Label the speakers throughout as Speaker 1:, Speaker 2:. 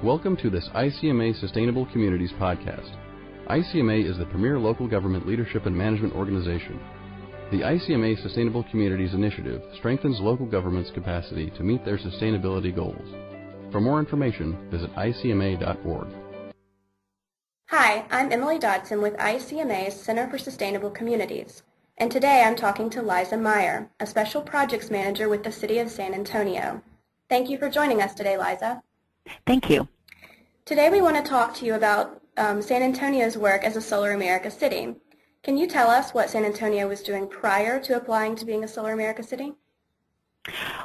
Speaker 1: Welcome to this ICMA Sustainable Communities podcast. ICMA is the premier local government leadership and management organization. The ICMA Sustainable Communities Initiative strengthens local government's capacity to meet their sustainability goals. For more information, visit icma.org.
Speaker 2: Hi, I'm Emily Dodson with ICMA's Center for Sustainable Communities, and today I'm talking to Liza Meyer, a Special Projects Manager with the City of San Antonio. Thank you for joining us today, Liza.
Speaker 3: Thank you.
Speaker 2: Today we want to talk to you about San Antonio's work as a Solar America city. Can you tell us what San Antonio was doing prior to applying to being a Solar America city?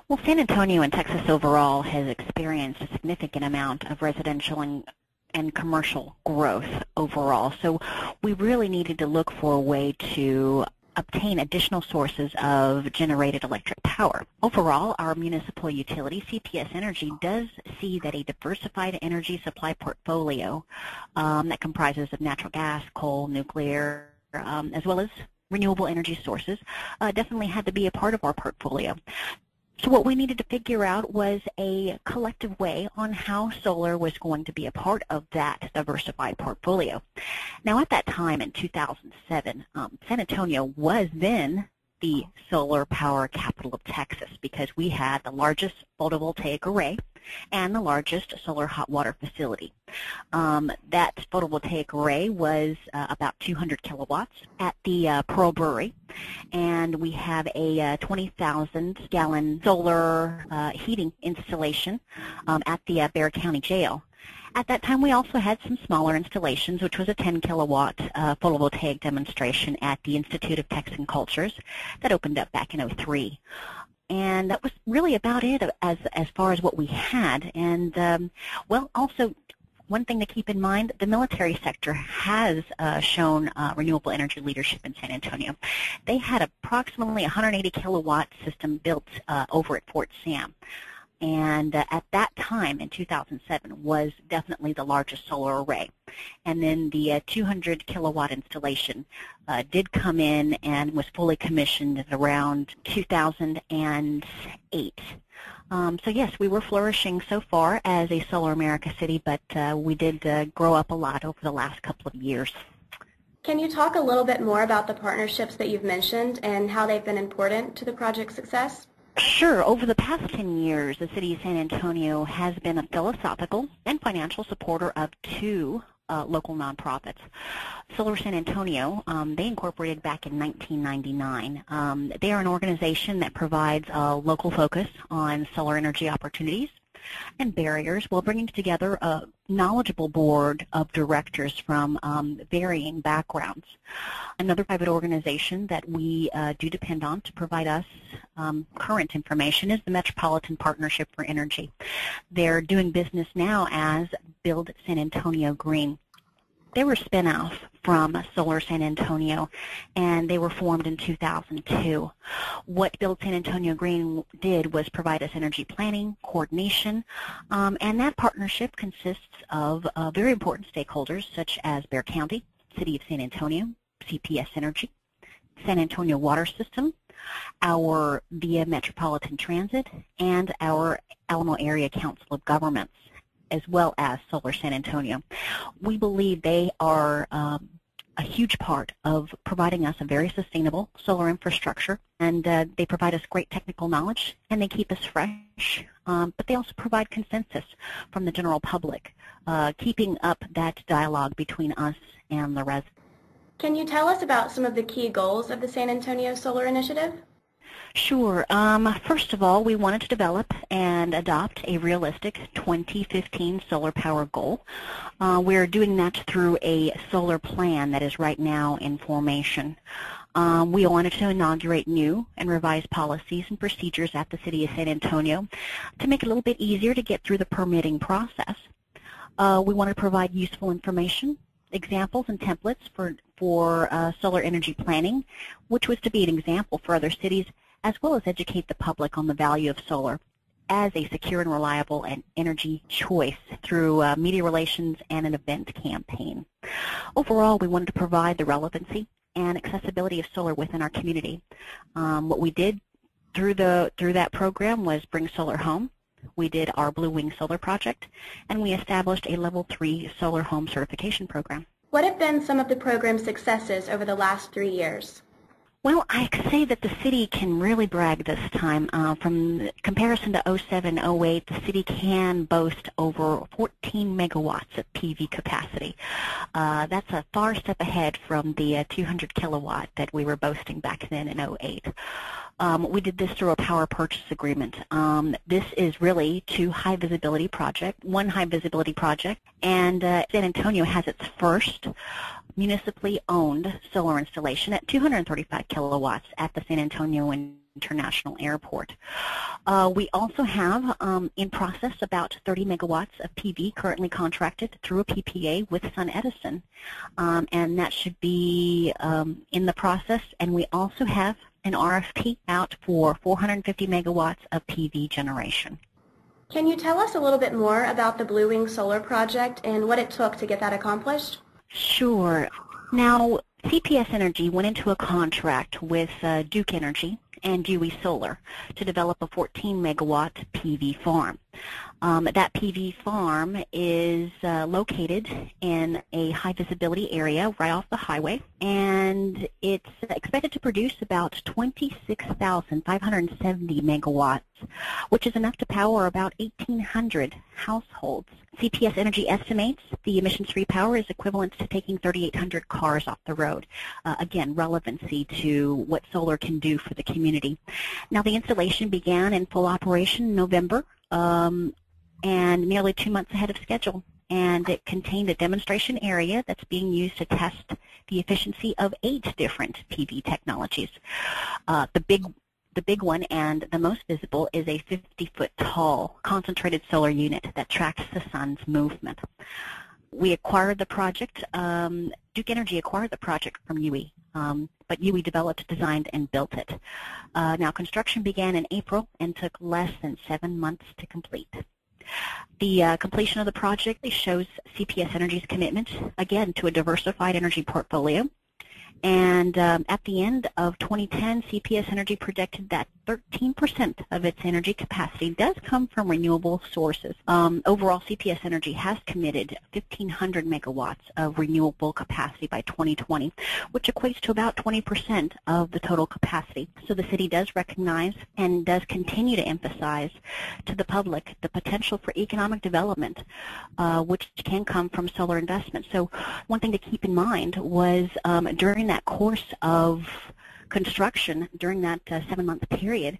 Speaker 3: Well, San Antonio and Texas overall has experienced a significant amount of residential and commercial growth overall. So we really needed to look for a way to obtain additional sources of generated electric power. Overall, our municipal utility, CPS Energy, does see that a diversified energy supply portfolio that comprises of natural gas, coal, nuclear, as well as renewable energy sources definitely had to be a part of our portfolio. So what we needed to figure out was a collective way on how solar was going to be a part of that diversified portfolio. Now at that time in 2007, San Antonio was then the solar power capital of Texas because we had the largest photovoltaic array and the largest solar hot water facility. That photovoltaic array was about 200 kilowatts at the Pearl Brewery, and we have a 20,000 gallon solar heating installation at the Bexar County Jail. At that time, we also had some smaller installations, which was a 10 kilowatt photovoltaic demonstration at the Institute of Texan Cultures that opened up back in '03. And that was really about it as far as what we had. And, well, also, one thing to keep in mind, the military sector has shown renewable energy leadership in San Antonio. They had approximately 180 kilowatt system built over at Fort Sam. And at that time, in 2007, was definitely the largest solar array. And then the 200 kilowatt installation did come in and was fully commissioned at around 2008. So yes, we were flourishing so far as a Solar America city, but we did grow up a lot over the last couple of years.
Speaker 2: Can you talk a little bit more about the partnerships that you've mentioned and how they've been important to the project's success?
Speaker 3: Sure. Over the past 10 years, the City of San Antonio has been a philosophical and financial supporter of two local nonprofits. Solar San Antonio, they incorporated back in 1999. They are an organization that provides a local focus on solar energy opportunities and barriers while bringing together a knowledgeable board of directors from varying backgrounds. Another private organization that we do depend on to provide us current information is the Metropolitan Partnership for Energy. They're doing business now as Build San Antonio Green. They were spin-off from Solar San Antonio, and they were formed in 2002. What Build San Antonio Green did was provide us energy planning, coordination, and that partnership consists of very important stakeholders such as Bexar County, City of San Antonio, CPS Energy, San Antonio Water System, our VIA Metropolitan Transit, and our Alamo Area Council of Governments, as well as Solar San Antonio. We believe they are a huge part of providing us a very sustainable solar infrastructure, and they provide us great technical knowledge, and they keep us fresh, but they also provide consensus from the general public, keeping up that dialogue between us and the residents.
Speaker 2: Can you tell us about some of the key goals of the San Antonio Solar Initiative?
Speaker 3: Sure. First of all, we wanted to develop and adopt a realistic 2015 solar power goal. We're doing that through a solar plan that is right now in formation. We wanted to inaugurate new and revised policies and procedures at the City of San Antonio to make it a little bit easier to get through the permitting process. We want to provide useful information, examples and templates for solar energy planning, which was to be an example for other cities, as well as educate the public on the value of solar as a secure and reliable and energy choice through media relations and an event campaign. Overall, we wanted to provide the relevancy and accessibility of solar within our community. What we did through that program was bring solar home, We did our Blue Wing Solar Project, and we established a Level 3 solar home certification program.
Speaker 2: What have been some of the program's successes over the last 3 years?
Speaker 3: Well, I could say that the city can really brag this time. From comparison to 07-08, the city can boast over 14 megawatts of PV capacity. That's a far step ahead from the 200 kilowatt that we were boasting back then in 08. We did this through a power purchase agreement. This is really one high visibility project, and San Antonio has its first municipally owned solar installation at 235 kilowatts at the San Antonio International Airport. We also have in process about 30 megawatts of PV currently contracted through a PPA with SunEdison, and that should be in the process. And we also have an RFP out for 450 megawatts of PV generation.
Speaker 2: Can you tell us a little bit more about the Blue Wing Solar Project and what it took to get that accomplished?
Speaker 3: Sure. Now, CPS Energy went into a contract with Duke Energy and Dewey Solar to develop a 14-megawatt PV farm. That PV farm is located in a high-visibility area right off the highway, and it's expected to produce about 26,570 megawatts, which is enough to power about 1,800 households. CPS Energy estimates the emissions-free power is equivalent to taking 3,800 cars off the road. Again, relevancy to what solar can do for the community. Now, the installation began in full operation in November, and nearly 2 months ahead of schedule. And it contained a demonstration area that's being used to test the efficiency of 8 different PV technologies. The big one and the most visible is a 50-foot tall concentrated solar unit that tracks the sun's movement. We acquired the project, Duke Energy acquired the project from UE, but UE developed, designed, and built it. Now, construction began in April and took less than 7 months to complete. The completion of the project shows CPS Energy's commitment, again, to a diversified energy portfolio. And at the end of 2010, CPS Energy projected that 13% of its energy capacity does come from renewable sources. Overall, CPS Energy has committed 1,500 megawatts of renewable capacity by 2020, which equates to about 20% of the total capacity. So the city does recognize and does continue to emphasize to the public the potential for economic development, which can come from solar investment. So one thing to keep in mind was during that course of construction, during that 7-month period,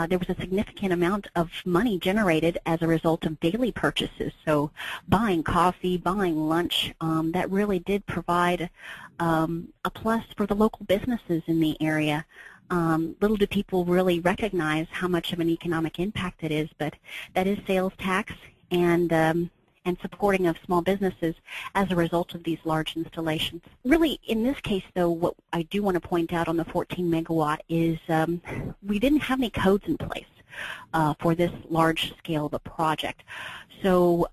Speaker 3: there was a significant amount of money generated as a result of daily purchases. So buying coffee, buying lunch, that really did provide a plus for the local businesses in the area. Little do people really recognize how much of an economic impact it is, but that is sales tax and supporting of small businesses as a result of these large installations. Really, in this case, though, what I do want to point out on the 14 megawatt is we didn't have any codes in place for this large scale of a project. So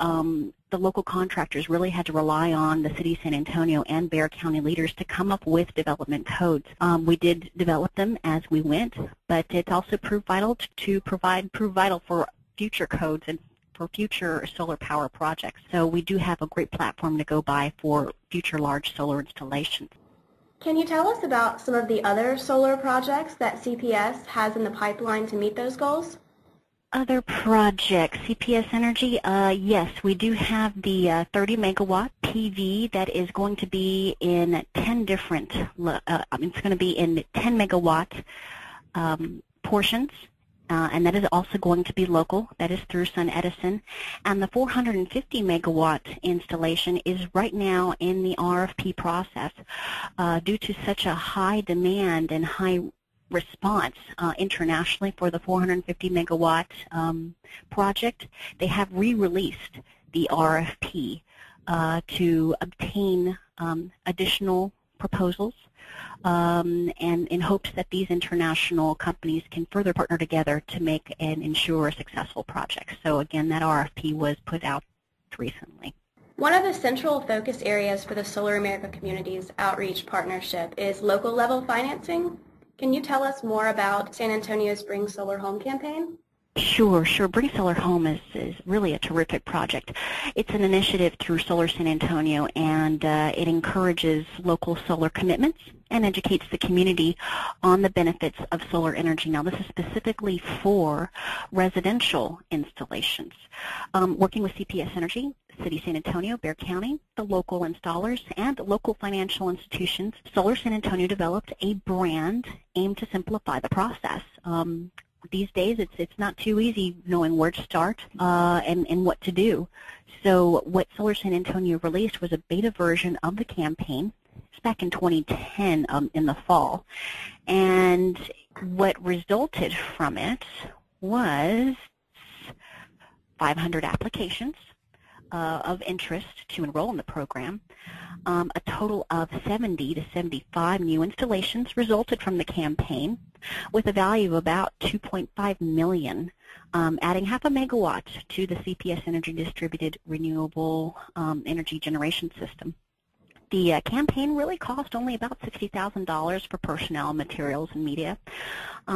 Speaker 3: the local contractors really had to rely on the City of San Antonio and Bexar County leaders to come up with development codes. We did develop them as we went, but it also proved vital for future codes and for future solar power projects. So we do have a great platform to go by for future large solar installations.
Speaker 2: Can you tell us about some of the other solar projects that CPS has in the pipeline to meet those goals?
Speaker 3: Other projects, CPS Energy, yes, we do have the 30 megawatt PV that is going to be in 10 different, it's going to be in 10 megawatt portions. And that is also going to be local. That is through SunEdison. And the 450 megawatt installation is right now in the RFP process. Due to such a high demand and high response internationally for the 450 megawatt project, they have re-released the RFP to obtain additional proposals. And in hopes that these international companies can further partner together to make and ensure a successful project. So again, that RFP was put out recently.
Speaker 2: One of the central focus areas for the Solar America Communities Outreach Partnership is local level financing. Can you tell us more about San Antonio's Bring Solar Home campaign?
Speaker 3: Sure. Bring Solar Home is really a terrific project. It's an initiative through Solar San Antonio, and it encourages local solar commitments and educates the community on the benefits of solar energy. Now, this is specifically for residential installations. Working with CPS Energy, City of San Antonio, Bexar County, the local installers, and local financial institutions, Solar San Antonio developed a brand aimed to simplify the process. These days, it's not too easy knowing where to start and what to do. So what Solar San Antonio released was a beta version of the campaign. It's back in 2010 in the fall. And what resulted from it was 500 applications of interest to enroll in the program. A total of 70 to 75 new installations resulted from the campaign, with a value of about $2.5 million, adding half a megawatt to the CPS Energy distributed renewable energy generation system. The campaign really cost only about $60,000 for personnel, materials, and media.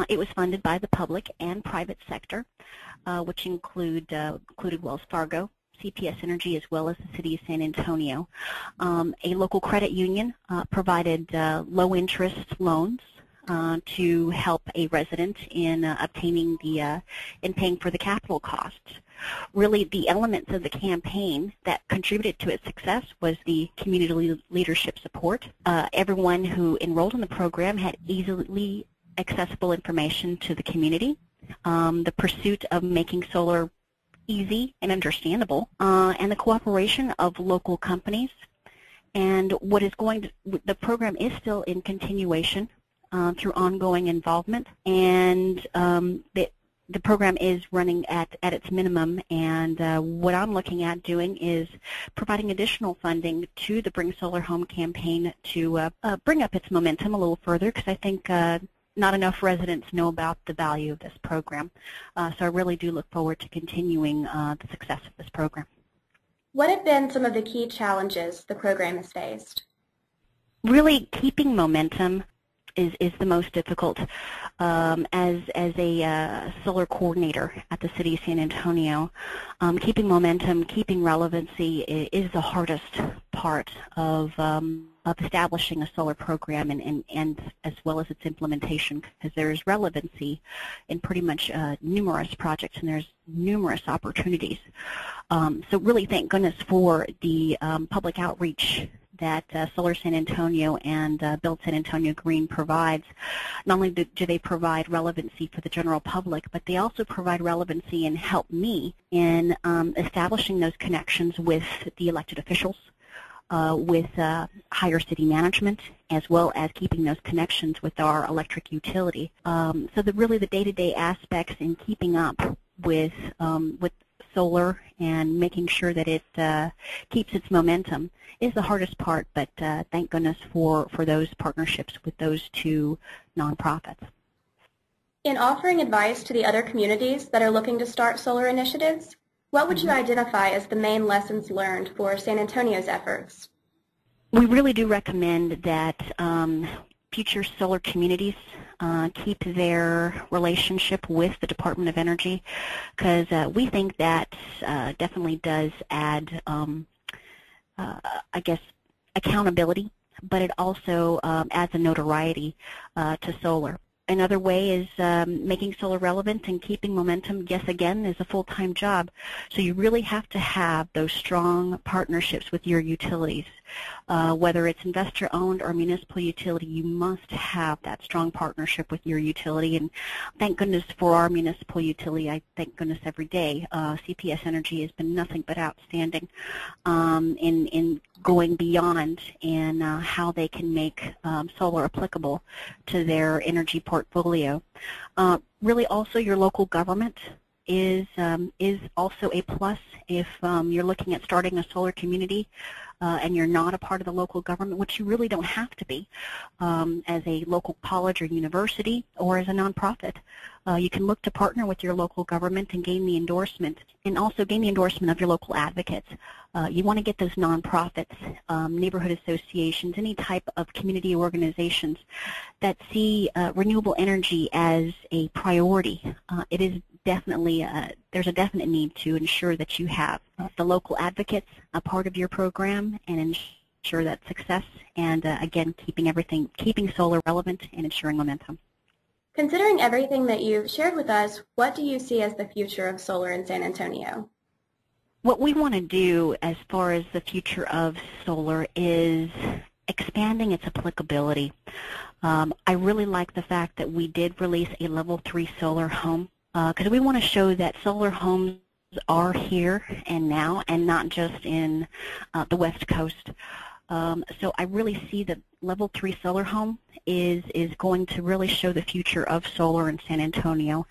Speaker 3: It was funded by the public and private sector, which included Wells Fargo, CPS Energy, as well as the City of San Antonio. A local credit union provided low-interest loans to help a resident in obtaining in paying for the capital costs. Really, the elements of the campaign that contributed to its success was the community leadership support. Everyone who enrolled in the program had easily accessible information to the community. The pursuit of making solar easy and understandable, and the cooperation of local companies. And the program is still in continuation through ongoing involvement, and the program is running at its minimum, and what I'm looking at doing is providing additional funding to the Bring Solar Home campaign to bring up its momentum a little further, because I think not enough residents know about the value of this program. So I really do look forward to continuing the success of this program.
Speaker 2: What have been some of the key challenges the program has faced?
Speaker 3: Really, keeping momentum is the most difficult. As a solar coordinator at the City of San Antonio, keeping momentum, keeping relevancy is the hardest part of establishing a solar program, and as well as its implementation, because there's relevancy in pretty much numerous projects, and there's numerous opportunities. So really, thank goodness for the public outreach that Solar San Antonio and Build San Antonio Green provides. Not only do they provide relevancy for the general public, but they also provide relevancy and help me in establishing those connections with the elected officials, with higher city management, as well as keeping those connections with our electric utility. So really the day-to-day aspects in keeping up with solar and making sure that it keeps its momentum is the hardest part, but thank goodness for those partnerships with those two nonprofits.
Speaker 2: In offering advice to the other communities that are looking to start solar initiatives, what would you identify as the main lessons learned for San Antonio's efforts?
Speaker 3: We really do recommend that future solar communities keep their relationship with the Department of Energy, because we think that definitely does add, I guess, accountability, but it also adds a notoriety to solar. Another way is making solar relevant and keeping momentum, yes, again, is a full-time job. So you really have to have those strong partnerships with your utilities. Whether it's investor-owned or municipal utility, you must have that strong partnership with your utility. And thank goodness for our municipal utility. I thank goodness every day. CPS Energy has been nothing but outstanding in going beyond in how they can make solar applicable to their energy portfolio. Really, also your local government is also a plus if you're looking at starting a solar community and you're not a part of the local government, which you really don't have to be as a local college or university or as a nonprofit. You can look to partner with your local government and gain the endorsement, and also gain the endorsement of your local advocates. You want to get those nonprofits, neighborhood associations, any type of community organizations that see renewable energy as a priority. It is definitely there's a definite need to ensure that you have the local advocates a part of your program and ensure that success and again keeping solar relevant and ensuring momentum.
Speaker 2: Considering everything that you've shared with us, what do you see as the future of solar in San Antonio?
Speaker 3: What we want to do as far as the future of solar is expanding its applicability. I really like the fact that we did release a level 3 solar home because we want to show that solar homes are here and now and not just in the West Coast. So I really see that level 3 solar home is going to really show the future of solar in San Antonio.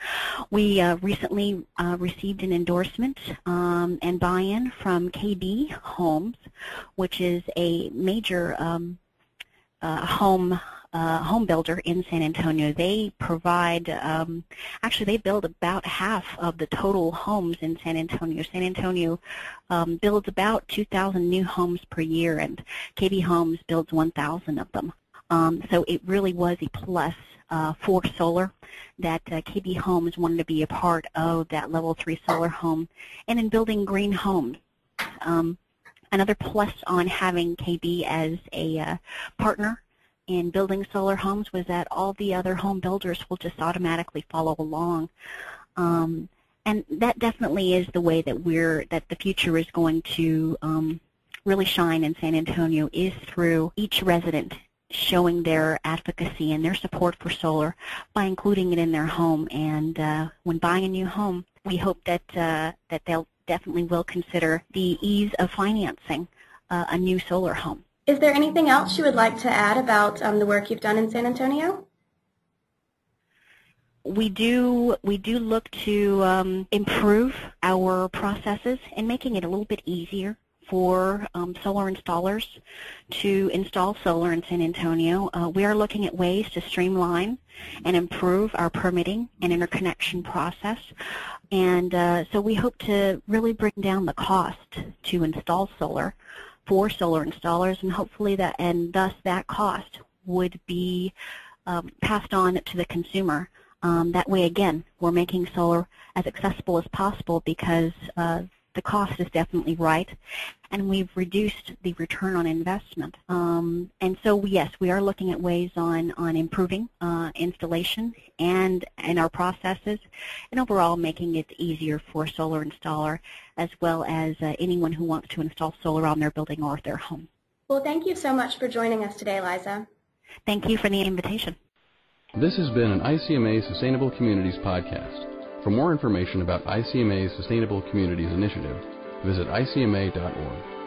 Speaker 3: We recently received an endorsement and buy-in from KB Homes, which is a major home builder in San Antonio. They provide, actually they build about half of the total homes in San Antonio. San Antonio builds about 2,000 new homes per year, and KB Homes builds 1,000 of them. So it really was a plus for solar that KB Homes wanted to be a part of that level 3 solar home and in building green homes. Another plus on having KB as a partner in building solar homes was that all the other home builders will just automatically follow along. And that definitely is the way that the future is going to really shine in San Antonio, is through each resident showing their advocacy and their support for solar by including it in their home. And when buying a new home, we hope that they'll definitely will consider the ease of financing a new solar home.
Speaker 2: Is there anything else you would like to add about the work you've done in San Antonio?
Speaker 3: We do look to improve our processes and making it a little bit easier for solar installers to install solar in San Antonio. We are looking at ways to streamline and improve our permitting and interconnection process. And so we hope to really bring down the cost to install solar for solar installers, and hopefully thus that cost would be passed on to the consumer. That way, again, we're making solar as accessible as possible because the cost is definitely right, and we've reduced the return on investment. And so, yes, we are looking at ways on improving installation and our processes, and overall making it easier for a solar installer as well as anyone who wants to install solar on their building or their home.
Speaker 2: Well, thank you so much for joining us today, Liza.
Speaker 3: Thank you for the invitation.
Speaker 1: This has been an ICMA Sustainable Communities podcast. For more information about ICMA's Sustainable Communities initiative, visit icma.org.